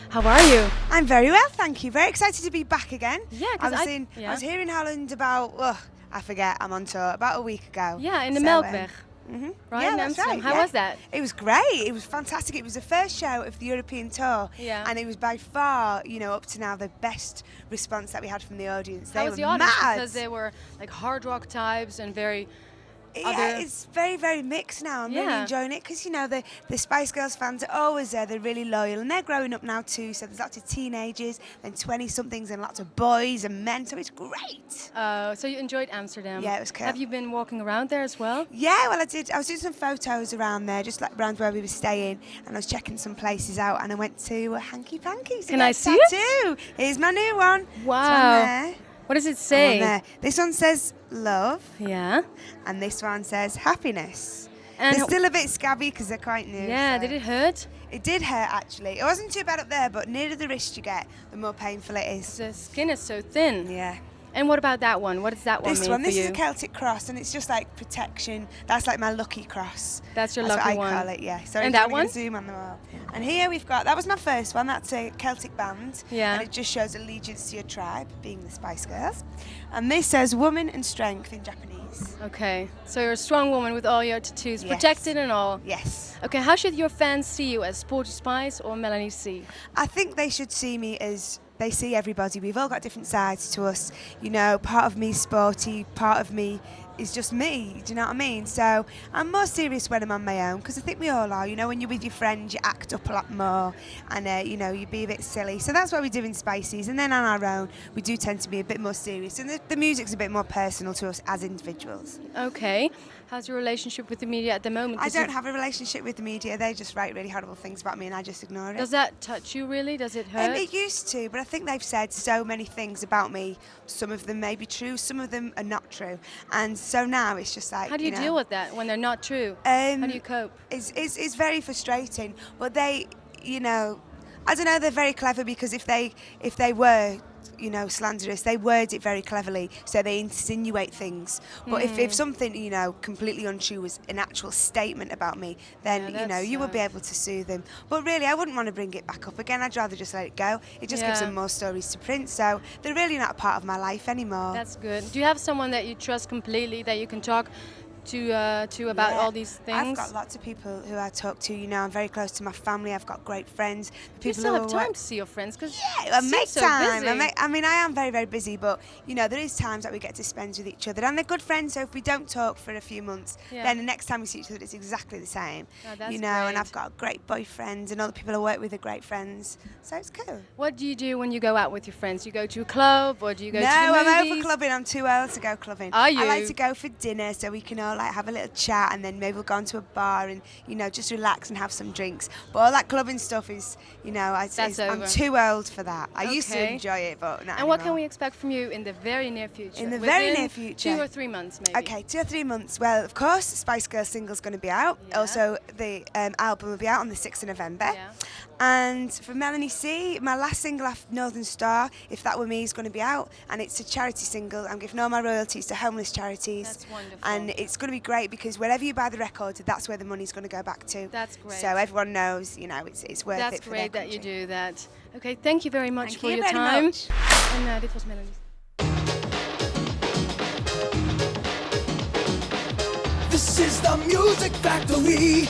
How are you? I'm very well, thank you. Very excited to be back again. Yeah, I because was here in Holland about, I forget, I'm on tour, about a week ago. Yeah, in the Melkweg. Right, yeah, in that's Amsterdam. right. How was that? It was great. It was fantastic. It was the first show of the European tour, and it was by far, up to now, the best response that we had from the audience. How They was were the audience? mad. Because they were like hard rock types and very. Yeah, it's very, very mixed now. I'm really enjoying it because, the Spice Girls fans are always there. They're really loyal and they're growing up now too. So there's lots of teenagers and 20-somethings and lots of boys and men. So it's great. So you enjoyed Amsterdam? Yeah, it was cool. Have you been walking around there as well? Yeah, well, I did. I was doing some photos around there, just like around where we were staying. And I was checking some places out and I went to Hanky Panky's. Can I see it? Here's my new one. Wow. What does it say? This one says love. Yeah. And this one says happiness. And they're still a bit scabby because they're quite new. Yeah, so. Did it hurt? It did hurt actually. It wasn't too bad up there, but nearer the wrist you get, the more painful it is. The skin is so thin. Yeah. And what about that one? What does that one mean for you? This is a Celtic cross, and it's just like protection. That's like my lucky cross. That's your lucky one. That's what I call it, yeah. Sorry, and that one? Zoom on the wall. And here we've got, that was my first one. That's a Celtic band. Yeah. And it just shows allegiance to your tribe, being the Spice Girls. And this says woman and strength in Japanese. Okay. So you're a strong woman with all your tattoos, protected and all. Yes. Okay. How should your fans see you, as Sporty Spice or Melanie C? I think they should see me as. They see everybody. We've all got different sides to us. Part of me is sporty, part of me is just me. Do you know what I mean? So I'm more serious when I'm on my own because I think we all are. When you're with your friends, you act up a lot more and, you be a bit silly. So that's what we do in Spices. And then on our own, we do tend to be a bit more serious. And the music's a bit more personal to us as individuals. Okay. How's your relationship with the media at the moment? I don't have a relationship with the media. They just write really horrible things about me and I just ignore it. Does that touch you really? Does it hurt? It used to, but I think they've said so many things about me. Some of them may be true, some of them are not true. And so now it's just like, how do you deal with that when they're not true? How do you cope? It's very frustrating, but they, I don't know, they're very clever because if they were slanderous, they word it very cleverly, so they insinuate things. But if something, completely untrue was an actual statement about me, then, you would be able to sue them. But really, I wouldn't want to bring it back up again. I'd rather just let it go. It just gives them more stories to print, so they're really not a part of my life anymore. That's good. Do you have someone that you trust completely, that you can talk to about all these things? I've got lots of people who I talk to. I'm very close to my family. I've got great friends. Do you still have time to see your friends? Cause I make time. So I am very, very busy, but there is times that we get to spend with each other, and they're good friends. So if we don't talk for a few months, then the next time we see each other, it's exactly the same. Oh, that's great. And I've got great boyfriends, and all the people I work with are great friends. So it's cool. What do you do when you go out with your friends? You go to a club, or do you go to the movies? No, I'm over movies? clubbing. I'm too old to go clubbing. Are you? I like to go for dinner, so we can all have a little chat, and then maybe we'll go into a bar and just relax and have some drinks. But all that clubbing stuff is, I'm too old for that. I used to enjoy it, but not anymore. What can we expect from you in the very near future? In the very near future, 2 or 3 months, maybe. Okay, 2 or 3 months. Well, of course, Spice Girls single's going to be out. Yeah. Also, the album will be out on the 6th of November. Yeah. And for Melanie C, my last single after Northern Star, If That Were Me, is going to be out, and it's a charity single. I'm giving all my royalties to homeless charities. That's wonderful. And it's going to be great because wherever you buy the record, that's where the money's going to go back to. That's great. So everyone knows, it's worth That's it for great their that you country. do that. Okay, thank you very much Thank for you your very time. much. And dit was Melanie. This is the Music Factory.